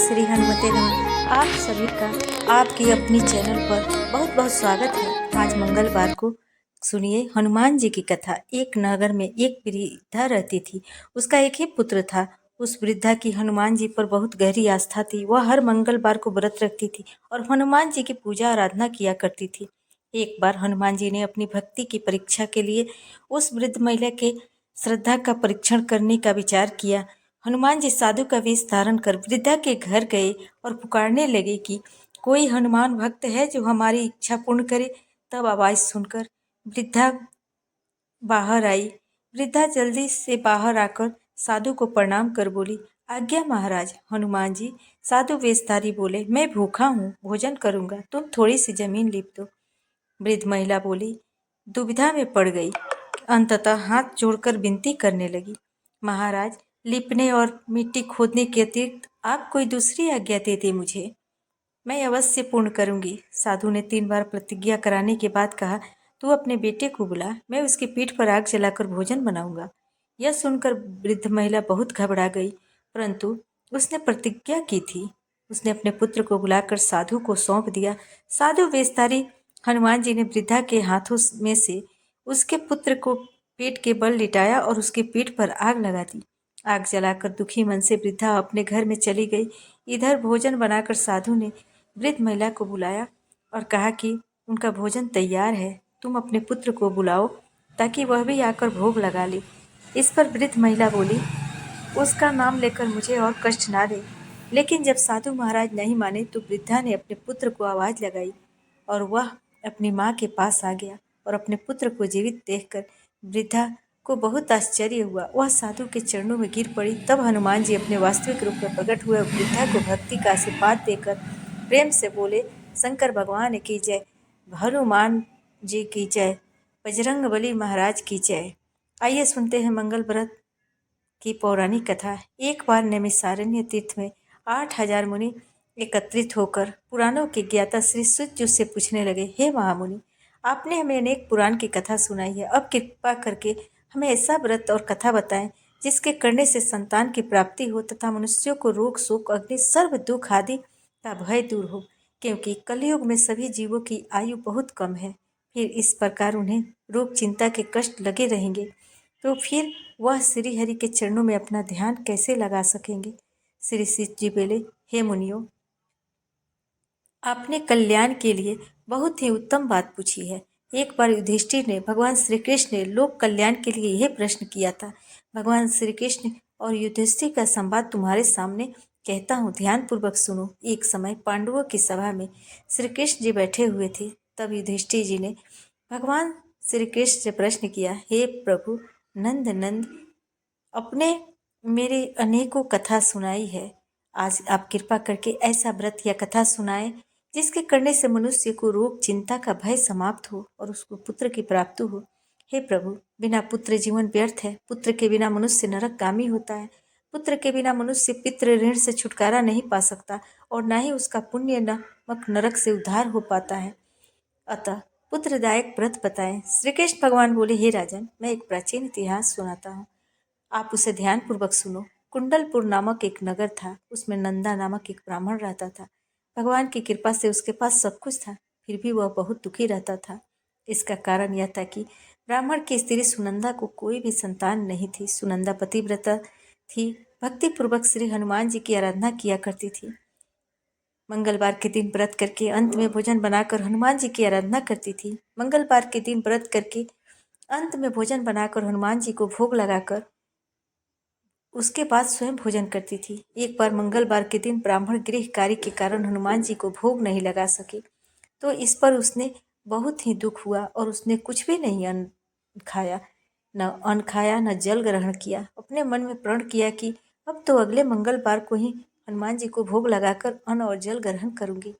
श्री हनुमते नमः। आप सभी का आपकी अपनी चैनल पर बहुत बहुत स्वागत है। आज मंगलवार को सुनिए हनुमान जी की कथा। एक नगर में एक वृद्धा रहती थी। उसका एक ही पुत्र था। उस वृद्धा की हनुमान जी पर बहुत गहरी आस्था थी। वह हर मंगलवार को व्रत रखती थी और हनुमान जी की पूजा आराधना किया करती थी। एक बार हनुमान जी ने अपनी भक्ति की परीक्षा के लिए उस वृद्ध महिला के श्रद्धा का परीक्षण करने का विचार किया। हनुमान जी साधु का वेश धारण कर वृद्धा के घर गए और पुकारने लगे कि कोई हनुमान भक्त है जो हमारी इच्छा पूर्ण करे। तब आवाज सुनकर वृद्धा बाहर आई। वृद्धा जल्दी से बाहर आकर साधु को प्रणाम कर बोली, आज्ञा महाराज। हनुमान जी साधु वेशधारी बोले, मैं भूखा हूँ, भोजन करूंगा, तुम थोड़ी सी जमीन लिप दो। वृद्ध महिला बोली, दुविधा में पड़ गई। अंततः हाथ जोड़कर विनती करने लगी, महाराज, लिपने और मिट्टी खोदने के अतिरिक्त आप कोई दूसरी आज्ञा दे दे मुझे, मैं अवश्य पूर्ण करूंगी। साधु ने 3 बार प्रतिज्ञा कराने के बाद कहा, तू अपने बेटे को बुला, मैं उसकी पीठ पर आग जलाकर भोजन बनाऊंगा। यह सुनकर वृद्ध महिला बहुत घबरा गई, परंतु उसने प्रतिज्ञा की थी। उसने अपने पुत्र को बुलाकर साधु को सौंप दिया। साधु वेशधारी हनुमान जी ने वृद्धा के हाथों में से उसके पुत्र को पेट के बल लिटाया और उसकी पीठ पर आग लगा दी। आग जलाकर दुखी मन से वृद्धा अपने घर में चली गई। इधर भोजन बनाकर साधु ने वृद्ध महिला को बुलाया और कहा कि उनका भोजन तैयार है, तुम अपने पुत्र को बुलाओ ताकि वह भी आकर भोग लगा ले। इस पर वृद्ध महिला बोली, उसका नाम लेकर मुझे और कष्ट ना दे। लेकिन जब साधु महाराज नहीं माने तो वृद्धा ने अपने पुत्र को आवाज लगाई और वह अपनी माँ के पास आ गया और अपने पुत्र को जीवित देखकर वृद्धा को बहुत आश्चर्य हुआ। वह साधु के चरणों में गिर पड़ी। तब हनुमान जी अपने वास्तविक रूप में प्रकट हुए। वृद्धा को भक्ति का आशीर्वाद देकर प्रेम से बोले, शंकर भगवान की जय, हनुमान जी की जय, बजरंगबली महाराज की जय। आइए सुनते हैं मंगल व्रत की पौराणिक कथा। एक बार नैमिषारण्य तीर्थ में 8000 मुनि एकत्रित होकर पुराणों के ज्ञाता श्री सुत से पूछने लगे, हे महामुनि, आपने हमें अनेक पुराण की कथा सुनाई है, अब कृपा करके हमें ऐसा व्रत और कथा बताएं जिसके करने से संतान की प्राप्ति हो तथा मनुष्यों को रोग शोक अग्नि सर्व दुख आदि का भय दूर हो, क्योंकि कलयुग में सभी जीवों की आयु बहुत कम है। फिर इस प्रकार उन्हें रोग चिंता के कष्ट लगे रहेंगे तो फिर वह श्री हरि के चरणों में अपना ध्यान कैसे लगा सकेंगे। श्री शिव जी बोले, हे मुनियों, आपने कल्याण के लिए बहुत ही उत्तम बात पूछी है। एक बार युधिष्ठिर ने भगवान श्री कृष्ण ने लोक कल्याण के लिए यह प्रश्न किया था। भगवान श्री कृष्ण और युधिष्ठिर का संवाद तुम्हारे सामने कहता हूँ, ध्यान पूर्वक सुनो। एक समय पांडवों की सभा में श्री कृष्ण जी बैठे हुए थे। तब युधिष्ठिर जी ने भगवान श्री कृष्ण से प्रश्न किया, हे प्रभु नंद नंद, अपने मेरे अनेकों कथा सुनाई है, आज आप कृपा करके ऐसा व्रत या कथा सुनाए जिसके करने से मनुष्य को रोग चिंता का भय समाप्त हो और उसको पुत्र की प्राप्ति हो। हे प्रभु, बिना पुत्र जीवन व्यर्थ है। पुत्र के बिना मनुष्य नरकगामी होता है। पुत्र के बिना मनुष्य पितृ ऋण से छुटकारा नहीं पा सकता और न ही उसका पुण्य नामक नरक से उद्धार हो पाता है। अतः पुत्रदायक व्रत बताएं। श्री कृष्ण भगवान बोले, हे राजन, मैं एक प्राचीन इतिहास सुनाता हूँ, आप उसे ध्यान पूर्वक सुनो। कुंडलपुर नामक एक नगर था। उसमें नंदा नामक एक ब्राह्मण रहता था। भगवान की कृपा से उसके पास सब कुछ था, फिर भी वह बहुत दुखी रहता था। इसका कारण यह था कि ब्राह्मण की स्त्री सुनंदा को कोई भी संतान नहीं थी। सुनंदा पतिव्रता थी, भक्ति पूर्वक श्री हनुमान जी की आराधना किया करती थी। मंगलवार के दिन व्रत करके अंत में भोजन बनाकर हनुमान जी की आराधना करती थी। मंगलवार के दिन व्रत करके अंत में भोजन बनाकर हनुमान जी को भोग लगाकर उसके बाद स्वयं भोजन करती थी। एक बार मंगलवार के दिन ब्राह्मण गृह कार्य के कारण हनुमान जी को भोग नहीं लगा सके, तो इस पर उसने बहुत ही दुख हुआ और उसने कुछ भी नहीं खाया, न जल ग्रहण किया। अपने मन में प्रण किया कि अब तो अगले मंगलवार को ही हनुमान जी को भोग लगाकर अन्न और जल ग्रहण करूंगी।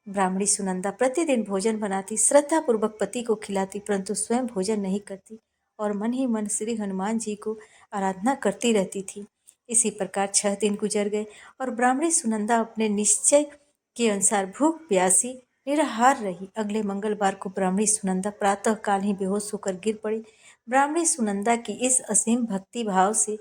ब्राह्मणी सुनंदा प्रतिदिन भोजन बनाती, श्रद्धा पूर्वक पति को खिलाती, परंतु स्वयं भोजन नहीं करती और मन ही मन श्री हनुमान जी को आराधना करती रहती थी। इसी प्रकार 6 दिन गुजर गए और ब्राह्मणी सुनंदा अपने निश्चय के अनुसार भूख प्यासी निराहार रही। अगले मंगलवार को ब्राह्मणी सुनंदा प्रातः काल ही बेहोश होकर गिर पड़ी। ब्राह्मणी सुनंदा की इस असीम भक्ति भाव से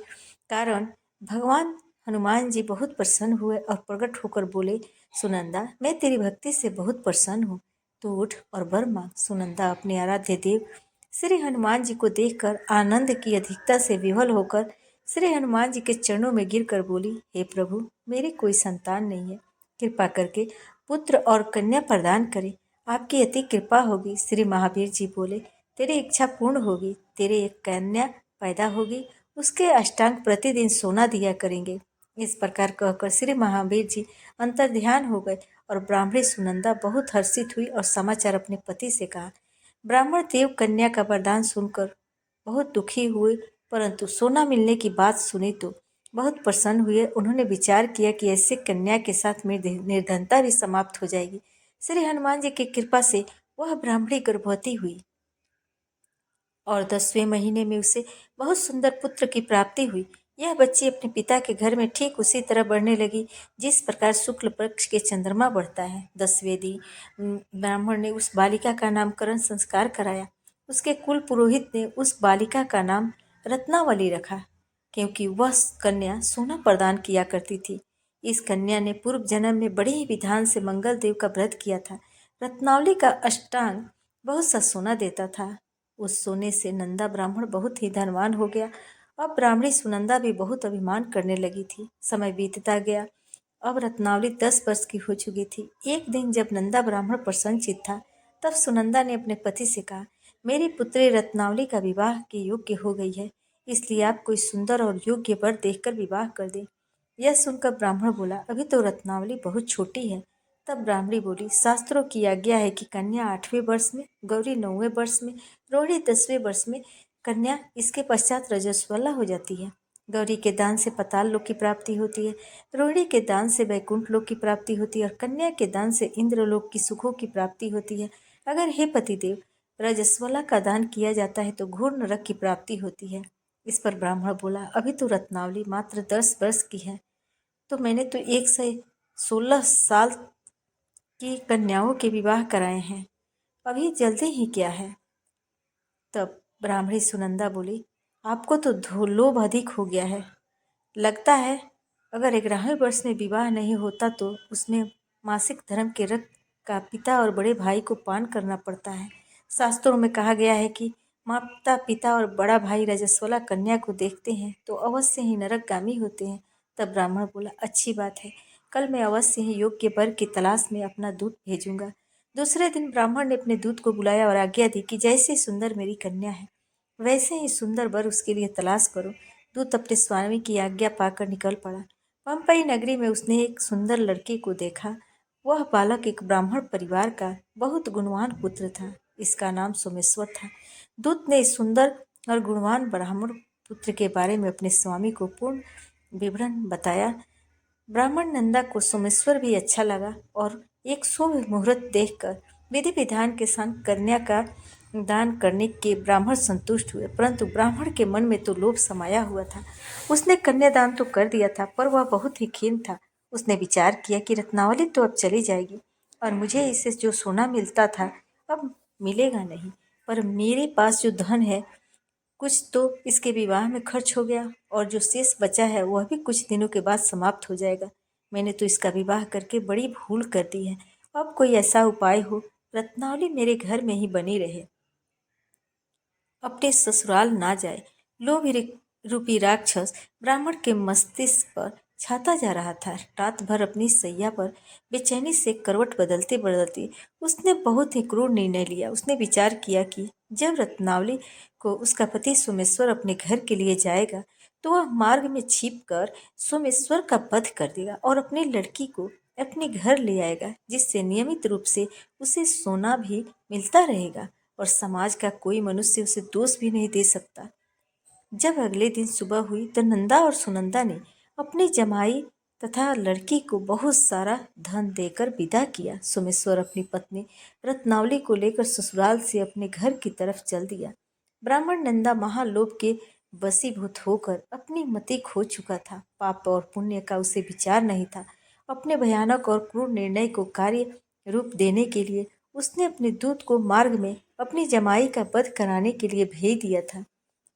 कारण भगवान हनुमान जी बहुत प्रसन्न हुए और प्रकट होकर बोले, सुनंदा, मैं तेरी भक्ति से बहुत प्रसन्न हूँ। तू उठ और वर मांग। सुनंदा अपने आराध्य देव श्री हनुमान जी को देखकर आनंद की अधिकता से विह्वल होकर श्री हनुमान जी के चरणों में गिरकर बोली, हे प्रभु, मेरी कोई संतान नहीं है, कृपा करके पुत्र और कन्या प्रदान करें। आपकी अति कृपा होगी। श्री महावीर जी बोले, तेरी इच्छा पूर्ण होगी। तेरे एक कन्या पैदा होगी, उसके अष्टांग प्रतिदिन सोना दिया करेंगे। इस प्रकार कहकर श्री महावीर जी अंतर ध्यान हो गए और ब्राह्मणी सुनंदा बहुत हर्षित हुई और समाचार अपने पति से कहा। ब्राह्मण देव कन्या का वरदान सुनकर बहुत दुखी हुए, परंतु सोना मिलने की बात सुनी तो बहुत प्रसन्न हुए। उन्होंने विचार किया कि ऐसे कन्या के साथ मेरी निर्धनता भी समाप्त हो जाएगी। श्री हनुमान जी की कृपा से वह ब्राह्मणी गर्भवती हुई और 10वें महीने में उसे बहुत सुंदर पुत्र की प्राप्ति हुई। यह बच्ची अपने पिता के घर में ठीक उसी तरह बढ़ने लगी जिस प्रकार शुक्ल पक्ष के चंद्रमा बढ़ता है। 10वें दिन ब्राह्मण ने उस बालिका का नामकरण संस्कार कराया। उसके कुल पुरोहित ने उस बालिका का नाम रत्नावली रखा, क्योंकि वह कन्या सोना प्रदान किया करती थी। इस कन्या ने पूर्व जन्म में बड़े ही विधान से मंगल देव का व्रत किया था। रत्नावली का अष्टांग बहुत सा सोना देता था। उस सोने से नंदा ब्राह्मण बहुत ही धनवान हो गया। अब ब्राह्मणी सुनंदा भी बहुत अभिमान करने लगी थी। समय बीतता गया। अब रत्नावली 10 वर्ष की हो चुकी थी। एक दिन जब नंदा ब्राह्मण प्रसन्नचित्त था, तब सुनंदा ने अपने पति से कहा, मेरी पुत्री रत्नावली का विवाह के योग्य हो गई है, इसलिए आप कोई सुंदर और योग्य वर देखकर विवाह कर दें। यह सुनकर ब्राह्मण बोला, अभी तो रत्नावली बहुत छोटी है। तब ब्राह्मणी बोली, शास्त्रों की आज्ञा है कि कन्या 8वें वर्ष में, गौरी 9वें वर्ष में, रोहिणी 10वें वर्ष में, कन्या इसके पश्चात रजस्वला हो जाती है। गौरी के दान से पाताल लोक की प्राप्ति होती है, रोहिणी के दान से वैकुंठ लोक की प्राप्ति होती है और कन्या के दान से इंद्रलोक की सुखों की प्राप्ति होती है। अगर हे पतिदेव, रजस्वला का दान किया जाता है तो घोर नरक की प्राप्ति होती है। इस पर ब्राह्मण बोला, अभी तो रत्नावली मात्र 10 वर्ष की है, तो मैंने तो 116 साल की कन्याओं के विवाह कराए हैं, अभी जल्दी ही क्या है। तब ब्राह्मणी सुनंदा बोली, आपको तो लोभ अधिक हो गया है। लगता है अगर 11वें वर्ष में विवाह नहीं होता तो उसमें मासिक धर्म के रक्त का पिता और बड़े भाई को पान करना पड़ता है। शास्त्रों में कहा गया है कि माता पिता और बड़ा भाई रजस्वला कन्या को देखते हैं तो अवश्य ही नरकगामी होते हैं। तब ब्राह्मण बोला, अच्छी बात है, कल मैं अवश्य ही योग्य वर की तलाश में अपना दूत भेजूंगा। दूसरे दिन ब्राह्मण ने अपने दूत को बुलाया और आज्ञा दी कि जैसे सुंदर मेरी कन्या है, वैसे ही सुंदर वर उसके लिए तलाश करो। दूत अपने स्वामी की आज्ञा पाकर निकल पड़ा। पंपई नगरी में उसने एक सुंदर लड़की को देखा। वह बालक एक ब्राह्मण परिवार का बहुत गुणवान पुत्र था। इसका नाम सोमेश्वर था। दूत ने इस सुंदर और गुणवान ब्राह्मण पुत्र के बारे में अपने स्वामी को पूर्ण विवरण बताया। ब्राह्मण नंदा को सोमेश्वर भी अच्छा लगा और एक शुभ मुहूर्त देखकर विधि विधान के संग कन्या का दान करने के ब्राह्मण संतुष्ट हुए, परंतु ब्राह्मण के मन में तो लोभ समाया हुआ था। उसने कन्यादान तो कर दिया था, पर वह बहुत ही खीन था। उसने विचार किया कि रत्नावली तो अब चली जाएगी और मुझे इससे जो सोना मिलता था अब मिलेगा नहीं, पर मेरे पास जो धन है कुछ तो इसके विवाह में खर्च हो गया और जो शेष बचा है वह भी कुछ दिनों के बाद समाप्त हो जाएगा। मैंने तो इसका विवाह करके बड़ी भूल कर दी है। अब कोई ऐसा उपाय हो, रत्नावली मेरे घर में ही बनी रहे, अपने ससुराल ना जाए। लोभ रूपी राक्षस ब्राह्मण के मस्तिष्क पर छाता जा रहा था। रात भर अपनी सैया पर बेचैनी से करवट बदलते बदलते उसने बहुत ही क्रूर निर्णय लिया। उसने विचार किया कि जब रत्नावली को उसका पति सोमेश्वर अपने घर के लिए जाएगा तो वह मार्ग में छिप कर सोमेश्वर का वध कर देगा और अपनी लड़की को अपने घर ले आएगा, जिससे नियमित रूप से उसे सोना भी मिलता रहेगा और समाज का कोई मनुष्य उसे दोष भी नहीं दे सकता। जब अगले दिन सुबह हुई तो नंदा और सुनंदा ने अपनी जमाई तथा लड़की को बहुत सारा धन देकर विदा किया। सोमेश्वर अपनी पत्नी रत्नावली को लेकर ससुराल से अपने घर की तरफ चल दिया। ब्राह्मण नंदा महालोभ के वशीभूत होकर अपनी मति खो चुका था। पाप और पुण्य का उसे विचार नहीं था। अपने भयानक और क्रूर निर्णय को कार्य रूप देने के लिए उसने अपने दूत को मार्ग में अपनी जमाई का वध कराने के लिए भेज दिया था,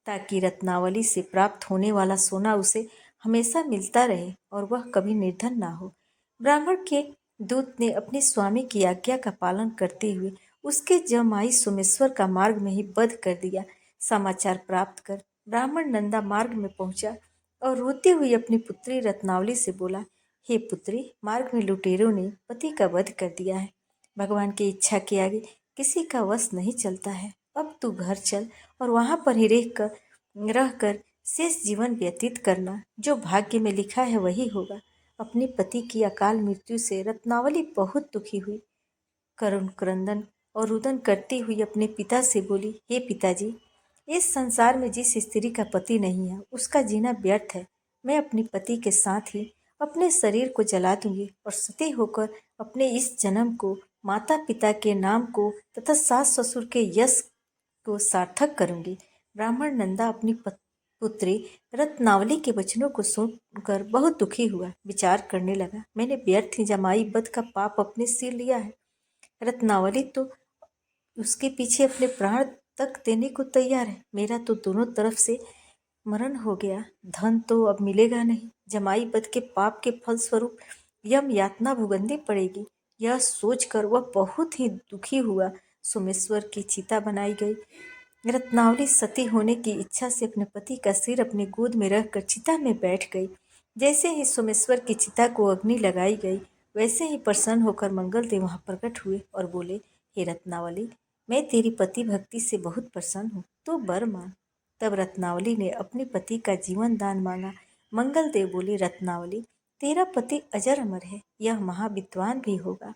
ताकि रत्नावली से प्राप्त होने वाला सोना उसे हमेशा मिलता रहे और वह कभी निर्धन ना हो। ब्राह्मण के दूत ने अपने स्वामी की आज्ञा का पालन करते हुए उसके जमाई सोमेश्वर का मार्ग में ही वध कर दिया। समाचार प्राप्त कर ब्राह्मण नंदा मार्ग में पहुंचा और रोते हुए अपनी पुत्री रत्नावली से बोला, हे पुत्री, मार्ग में लुटेरों ने पति का वध कर दिया है। भगवान की इच्छा के आगे किसी का वश नहीं चलता है। अब तू घर चल और वहां पर ही रहकर शेष जीवन व्यतीत करना। जो भाग्य में लिखा है वही होगा। अपने पति की अकाल मृत्यु से रत्नावली बहुत दुखी हुई। करुण क्रंदन और रुदन करती हुई अपने पिता से बोली, हे पिताजी, इस संसार में जिस स्त्री का पति नहीं है उसका जीना व्यर्थ है। मैं अपने पति के साथ ही अपने शरीर को जला दूंगी और सती होकर अपने इस जन्म को, माता पिता के नाम को तथा सास ससुर के यश को सार्थक करूंगी। ब्राह्मण नंदा अपनी पुत्री रत्नावली के वचनों को सुनकर बहुत दुखी हुआ। विचार करने लगा, मैंने व्यर्थ ही जमाई वध का पाप अपने सिर लिया है। रत्नावली तो उसके पीछे अपने प्राण तक देने को तैयार है। मेरा तो दोनों तरफ से मरण हो गया। धन तो अब मिलेगा नहीं। जमाई वध के पाप के फलस्वरूप यम यातना भुगतनी पड़ेगी। यह सोचकर वह बहुत ही दुखी हुआ। सोमेश्वर की चिता बनाई गई। रत्नावली सती होने की इच्छा से अपने पति का सिर अपनी गोद में रखकर चिता में बैठ गई। जैसे ही सोमेश्वर की चिता को अग्नि लगाई गई, वैसे ही प्रसन्न होकर मंगलदेव वहां प्रकट हुए और बोले, हे रत्नावली, मैं तेरी पति भक्ति से बहुत प्रसन्न हूँ, तो वर मांग। तब रत्नावली ने अपने पति का जीवन दान मांगा। मंगलदेव बोले, रत्नावली, तेरा पति अजर अमर है, यह महाविद्वान भी होगा,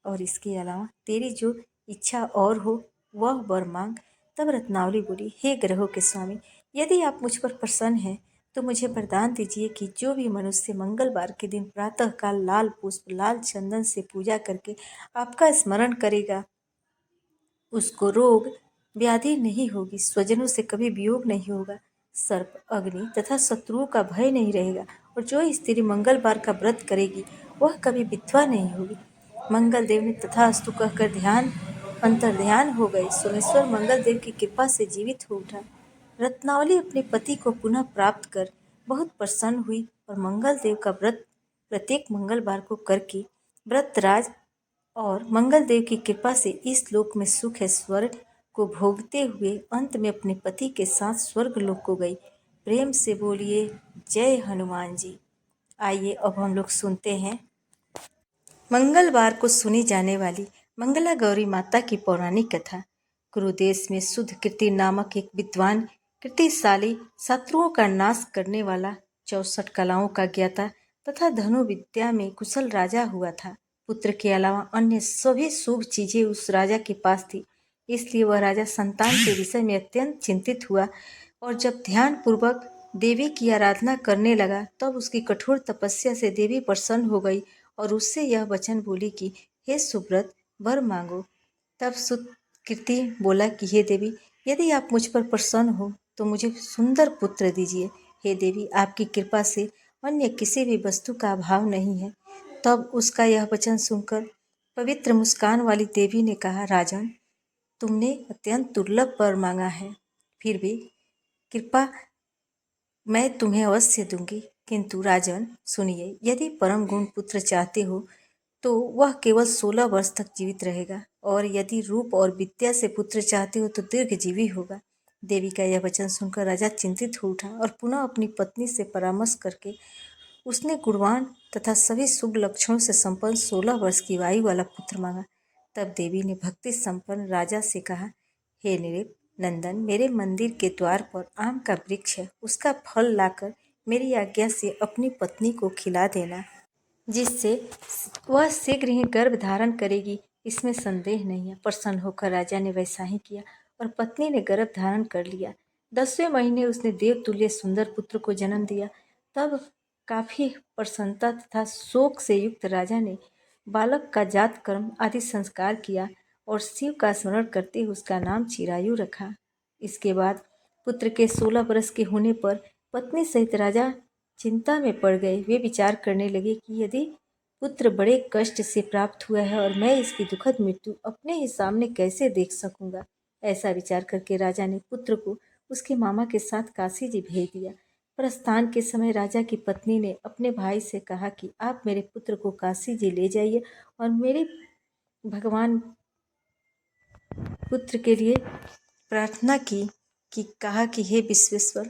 और इसके अलावा तेरी जो इच्छा और हो वह वर मांग। तब रत्नावली बोली, हे ग्रहों के स्वामी, यदि आप मुझ पर प्रसन्न हैं तो मुझे वरदान दीजिए कि जो भी मनुष्य मंगलवार के दिन प्रातःकाल लाल पुष्प, लाल चंदन से पूजा करके आपका स्मरण करेगा, उसको रोग व्याधि नहीं होगी, स्वजनों से कभी वियोग नहीं होगा, सर्प, अग्नि तथा शत्रुओं का भय नहीं रहेगा, और जो स्त्री मंगलवार का व्रत करेगी वह कभी विधवा नहीं होगी। मंगलदेव ने तथास्तु कहकर अंतर्ध्यान हो गए। सोमेश्वर मंगलदेव की कृपा से जीवित हो उठा। रत्नावली अपने पति को पुनः प्राप्त कर बहुत प्रसन्न हुई और मंगलदेव का व्रत प्रत्येक मंगलवार को करके व्रतराज और मंगलदेव की कृपा से इस लोक में सुख है स्वर्ग को भोगते हुए अंत में अपने पति के साथ स्वर्ग लोक को गई। प्रेम से बोलिए जय हनुमान जी। आइए अब हम लोग सुनते हैं मंगलवार को सुनी जाने वाली मंगला गौरी माता की पौराणिक कथा। कुरुदेश में शुद्ध कीर्ति नामक एक विद्वान, कीर्तिशाली, शत्रुओं का नाश करने वाला, 64 कलाओं का ज्ञाता तथा धनुर्विद्या में कुशल राजा हुआ था। पुत्र के अलावा अन्य सभी शुभ चीजें उस राजा के पास थी। इसलिए वह राजा संतान के विषय में अत्यंत चिंतित हुआ और जब ध्यान पूर्वक देवी की आराधना करने लगा तब उसकी कठोर तपस्या से देवी प्रसन्न हो गई और उससे यह वचन बोली कि हे सुब्रत, वर मांगो। तब सुकृति बोला कि हे देवी, यदि आप मुझ पर प्रसन्न हो तो मुझे सुंदर पुत्र दीजिए। हे देवी, आपकी कृपा से अन्य किसी भी वस्तु का अभाव नहीं है। तब उसका यह वचन सुनकर पवित्र मुस्कान वाली देवी ने कहा, राजन, तुमने अत्यंत दुर्लभ वर मांगा है, फिर भी कृपा मैं तुम्हें अवश्य दूंगी। किंतु राजन सुनिए, यदि परम गुण पुत्र चाहते हो तो वह केवल 16 वर्ष तक जीवित रहेगा, और यदि रूप और विद्या से पुत्र चाहते हो तो दीर्घजीवी होगा। देवी का यह वचन सुनकर राजा चिंतित हो उठा और पुनः अपनी पत्नी से परामर्श करके उसने गुणवान तथा सभी शुभ लक्षणों से संपन्न 16 वर्ष की आयु वाला पुत्र मांगा। तब देवी ने भक्ति संपन्न राजा से कहा, हे नृप नंदन, मेरे मंदिर के द्वार पर आम का वृक्ष है, उसका फल लाकर मेरी आज्ञा से अपनी पत्नी को खिला देना, जिससे वह शीघ्र ही गर्भ धारण करेगी, इसमें संदेह नहीं है। प्रसन्न होकर राजा ने वैसा ही किया और पत्नी ने गर्भ धारण कर लिया। 10वें महीने उसने देवतुल्य सुंदर पुत्र को जन्म दिया। तब काफी प्रसन्नता तथा शोक से युक्त राजा ने बालक का जात कर्म आदि संस्कार किया और शिव का स्मरण करते हुए उसका नाम चिरायु रखा। इसके बाद पुत्र के 16 वर्ष के होने पर पत्नी सहित राजा चिंता में पड़ गए। वे विचार करने लगे कि यदि पुत्र बड़े कष्ट से प्राप्त हुआ है और मैं इसकी दुखद मृत्यु अपने ही सामने कैसे देख सकूंगा। ऐसा विचार करके राजा ने पुत्र को उसके मामा के साथ काशी जी भेज दिया। प्रस्थान के समय राजा की पत्नी ने अपने भाई से कहा कि आप मेरे पुत्र को काशी जी ले जाइए और मेरे भगवान पुत्र के लिए प्रार्थना की कि कहा कि हे विश्वेश्वर,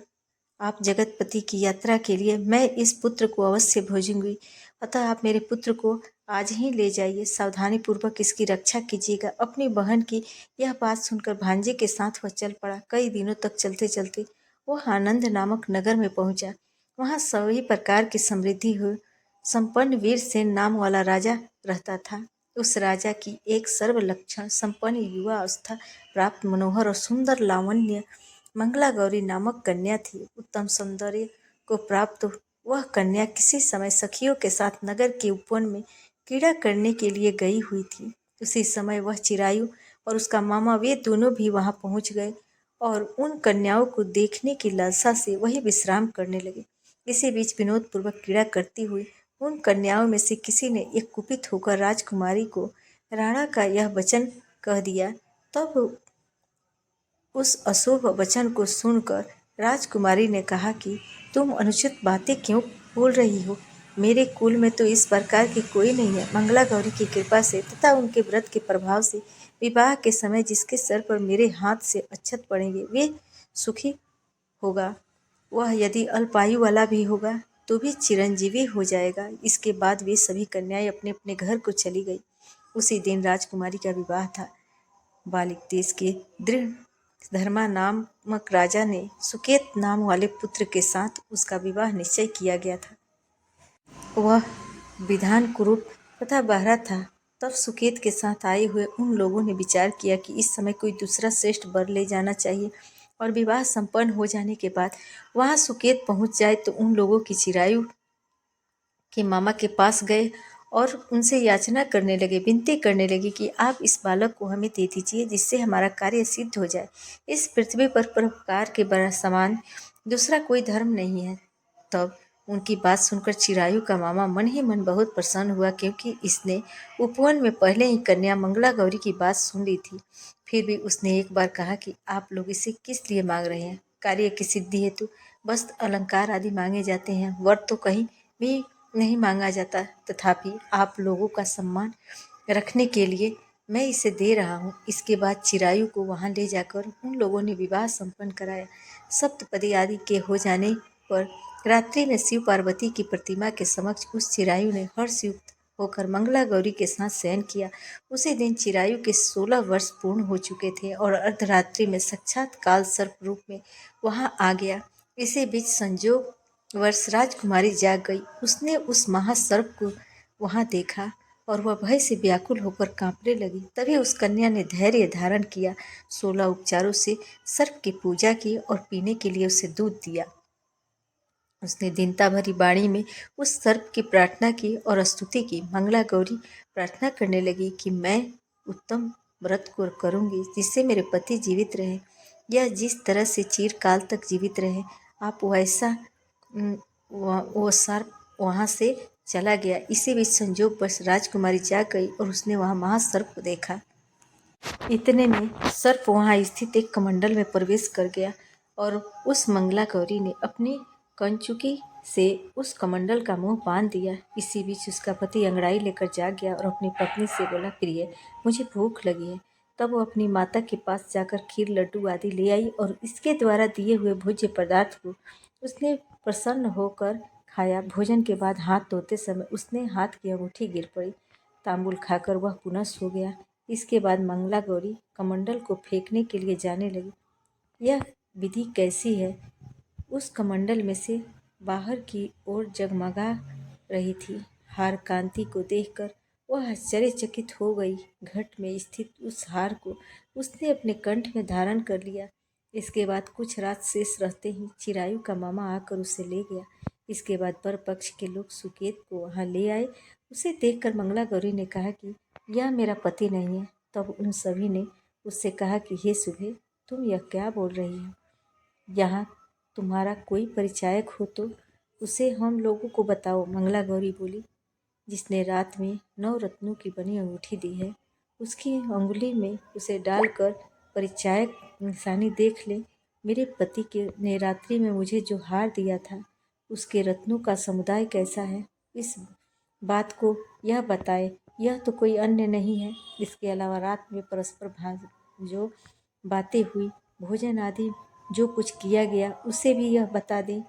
आप जगतपति की यात्रा के लिए मैं इस पुत्र को अवश्य भेजूंगी, अतः आप मेरे पुत्र को आज ही ले जाइए, सावधानी पूर्वक इसकी रक्षा कीजिएगा। अपनी बहन की यह बात सुनकर भांजे के साथ वह चल पड़ा। कई दिनों तक चलते चलते वह आनंद नामक नगर में पहुंचा। वहां सभी प्रकार की समृद्धि हुई। संपन्न वीर सेन नाम वाला राजा रहता था। उस राजा की एक सर्वलक्षण संपन्न युवा अवस्था प्राप्त मनोहर और सुंदर लावण्य मंगला गौरी नामक कन्या थी। उत्तम सौंदर्य को प्राप्त वह कन्या किसी समय सखियों के साथ नगर के उपवन में क्रीड़ा करने के लिए गई हुई थी। उसी समय वह चिरायु और उसका मामा वे दोनों भी वहां पहुंच गए और उन कन्याओं को देखने की लालसा से वही विश्राम करने लगे। इसी बीच विनोद पूर्वक क्रीड़ा करती हुई उन कन्याओं में से किसी ने एक कुपित होकर राजकुमारी को राणा का यह वचन कह दिया। तब उस अशुभ वचन को सुनकर राजकुमारी ने कहा कि तुम अनुचित बातें क्यों बोल रही हो? मेरे कुल में तो इस प्रकार की कोई नहीं है। मंगला गौरी की कृपा से तथा उनके व्रत के प्रभाव से विवाह के समय जिसके सर पर मेरे हाथ से अक्षत पड़ेंगे वे सुखी होगा। वह यदि अल्पायु वाला भी होगा तो भी चिरंजीवी हो जाएगा। इसके बाद वे सभी कन्याएं अपने अपने घर को चली गई। उसी दिन राजकुमारी का विवाह था। बालिक देश के दृढ़ धर्मा नामक राजा ने सुकेत नाम वाले पुत्र के साथ उसका विवाह निश्चय किया गया था। वह विधान कुरूप तथा बहरा था। तब सुकेत के साथ आए हुए उन लोगों ने विचार किया कि इस समय कोई दूसरा श्रेष्ठ वर ले जाना चाहिए और विवाह संपन्न हो जाने के बाद वहां सुकेत पहुंच जाए तो उन लोगों की चिरायु के मामा के पास गए और उनसे याचना करने लगे, विनती करने लगे कि आप इस बालक को हमें दे दीजिए जिससे हमारा कार्य सिद्ध हो जाए। इस पृथ्वी पर परोपकार के बड़ा समान दूसरा कोई धर्म नहीं है। तब उनकी बात सुनकर चिरायु का मामा मन ही मन बहुत प्रसन्न हुआ, क्योंकि इसने उपवन में पहले ही कन्या मंगला गौरी की बात सुन ली थी। फिर भी उसने एक बार कहा कि आप लोग इसे किस लिए मांग रहे हैं? कार्य की सिद्धि हेतु वस्त्र अलंकार आदि मांगे जाते हैं, वर तो कहीं भी नहीं मांगा जाता। तथापि आप लोगों का सम्मान रखने के लिए मैं इसे दे रहा हूँ। इसके बाद चिरायु को वहां ले जाकर उन लोगों ने विवाह संपन्न कराया। सप्तपदी आदि के हो जाने पर रात्रि में शिव पार्वती की प्रतिमा के समक्ष उस चिरायु ने हर्षयुक्त होकर मंगला गौरी के साथ शयन किया। उसी दिन चिरायु के 16 वर्ष पूर्ण हो चुके थे और अर्धरात्रि में साक्षात काल सर्प रूप में वहां आ गया। इसी बीच संजोग वर्ष राजकुमारी जाग गई। उसने उस महासर्प को वहां देखा और वह भय से व्याकुल होकर कांपने लगी। तभी उस कन्या ने धैर्य धारण किया, 16 उपचारों से सर्प की पूजा की और पीने के लिए उसे दूध दिया। उसने दीनता भरी वाणी में उस सर्प की प्रार्थना की और स्तुति की। मंगला गौरी प्रार्थना करने लगी कि मैं उत्तम व्रत को करूंगी जिससे मेरे पति जीवित रहे, या जिस तरह से चिरकाल तक जीवित रहे। आप वैसा वो सर्प वहाँ से चला गया। इसी बीच संजोग बस राजकुमारी जाग गई और उसने वहाँ महासर्प को देखा। इतने में सर्प वहाँ स्थित एक कमंडल में प्रवेश कर गया और उस मंगला गौरी ने अपनी कंचुकी से उस कमंडल का मुंह बांध दिया। इसी बीच उसका पति अंगड़ाई लेकर जाग गया और अपनी पत्नी से बोला, प्रिय, मुझे भूख लगी है। तब वो अपनी माता के पास जाकर खीर लड्डू आदि ले आई और इसके द्वारा दिए हुए भोज्य पदार्थ को उसने प्रसन्न होकर खाया। भोजन के बाद हाथ धोते समय उसने हाथ की अंगूठी गिर पड़ी। तांबुल खाकर वह पुनः सो गया। इसके बाद मंगला गौरी कमंडल को फेंकने के लिए जाने लगी। यह विधि कैसी है? उस कमंडल में से बाहर की ओर जगमगा रही थी। हार कांति को देखकर वह आश्चर्यचकित हो गई। घट में स्थित उस हार को उसने अपने कंठ में धारण कर लिया। इसके बाद कुछ रात शेष रहते ही चिरायु का मामा आकर उसे ले गया। इसके बाद वर पक्ष के लोग सुकेत को वहां ले आए। उसे देखकर मंगला गौरी ने कहा कि यह मेरा पति नहीं है। तब उन सभी ने उससे कहा कि हे सुबह, तुम यह क्या बोल रही हो? यहाँ तुम्हारा कोई परिचायक हो तो उसे हम लोगों को बताओ। मंगला गौरी बोली, जिसने रात में 9 रत्नों की बनी अंगूठी दी है, उसकी अंगुली में उसे डालकर परिचायक निशानी देख ले। मेरे पति के ने रात्रि में मुझे जो हार दिया था उसके रत्नों का समुदाय कैसा है, इस बात को यह बताए। यह तो कोई अन्य नहीं है। इसके अलावा रात में परस्पर जो बातें हुई, भोजन आदि जो कुछ किया गया उसे भी यह बता दें,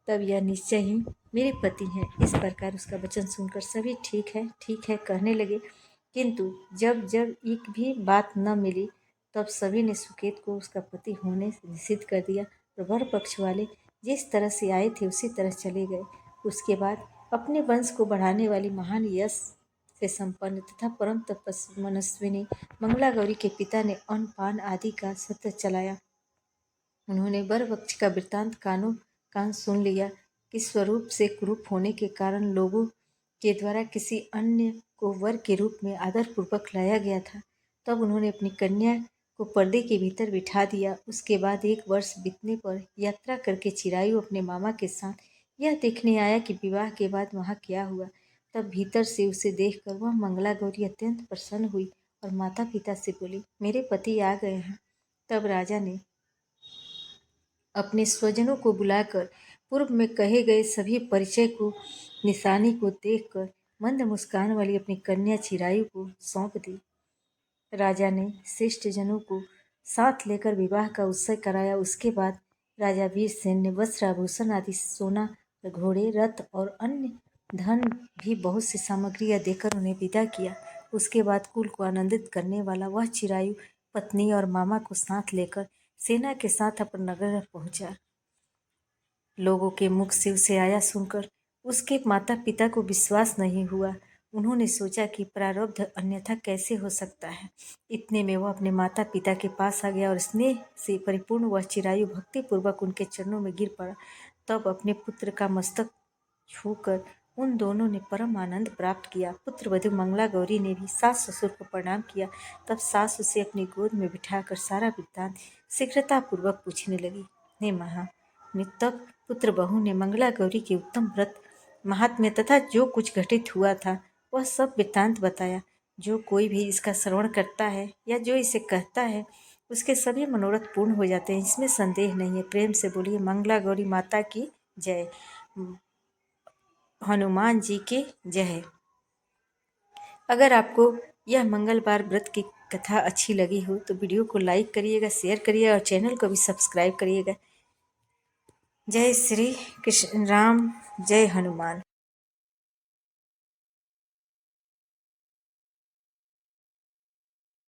तब यह निश्चय ही मेरे पति हैं। इस प्रकार उसका वचन सुनकर सभी ठीक है कहने लगे, किंतु जब जब एक भी बात न मिली तब सभी ने सुकेत को उसका पति होने से निषिद्ध कर दिया और वर पक्ष वाले जिस तरह से आए थे उसी तरह चले गए। उसके बाद अपने वंश को बढ़ाने वाली महान यश से संपन्न तथा परम मनस्विनी मंगला गौरी के पिता ने अन्न पान आदि का सत्र चलाया। उन्होंने वर पक्ष का वृत्तांत कान सुन लिया कि स्वरूप से कुरूप होने के कारण लोगों के द्वारा किसी अन्य को वर के रूप में आदरपूर्वक लाया गया था। तब उन्होंने अपनी कन्या को पर्दे के भीतर बिठा दिया। उसके बाद 1 वर्ष बीतने पर यात्रा करके चिरायु अपने मामा के साथ यह देखने आया कि विवाह के बाद वहाँ क्या हुआ। तब भीतर से उसे देखकर वह मंगला गौरी अत्यंत प्रसन्न हुई और माता पिता से बोली, मेरे पति आ गए हैं। तब राजा ने अपने स्वजनों को बुलाकर पूर्व में कहे गए सभी परिचय को निशानी को देखकर मंद मुस्कान वाली अपनी कन्या चिरायु को सौंप दी। राजा ने श्रेष्ठ जनों को साथ लेकर विवाह का उत्सव कराया। उसके बाद राजा वीरसेन ने वस्त्र आभूषण आदि सोना, घोड़े, रथ और अन्य धन भी बहुत सी सामग्रियां देकर उन्हें विदा किया। उसके बाद कुल को आनंदित करने वाला वह चिरायु पत्नी और मामा को साथ लेकर सेना के साथ अपन नगर पहुंचा। लोगों के मुख से उसे आया सुनकर उसके माता पिता को विश्वास नहीं हुआ। उन्होंने सोचा कि प्रारब्ध अन्यथा कैसे हो सकता है। इतने में वह अपने माता पिता के पास आ गया और स्नेह से परिपूर्ण वह चिरायु भक्तिपूर्वक उनके चरणों में गिर पड़ा। तब अपने पुत्र का मस्तक छूकर उन दोनों ने परम आनंद प्राप्त किया। पुत्र वधु मंगला गौरी ने भी सास ससुर को प्रणाम किया। तब सास उसे अपनी गोद में बिठाकर सारा वृत्तांत शीघ्रतापूर्वक पूछने लगी। हे महा, तब पुत्र बहू ने मंगला गौरी के उत्तम व्रत, महात्म्य तथा जो कुछ घटित हुआ था वह सब वृत्तांत बताया। जो कोई भी इसका श्रवण करता है या जो इसे कहता है उसके सभी मनोरथ पूर्ण हो जाते हैं, इसमें संदेह नहीं है। प्रेम से बोलिए मंगला गौरी माता की जय, हनुमान जी की जय। अगर आपको यह मंगलवार व्रत की कथा अच्छी लगी हो तो वीडियो को लाइक करिएगा, शेयर करिएगा और चैनल को भी सब्सक्राइब करिएगा। जय श्री कृष्ण राम, जय हनुमान।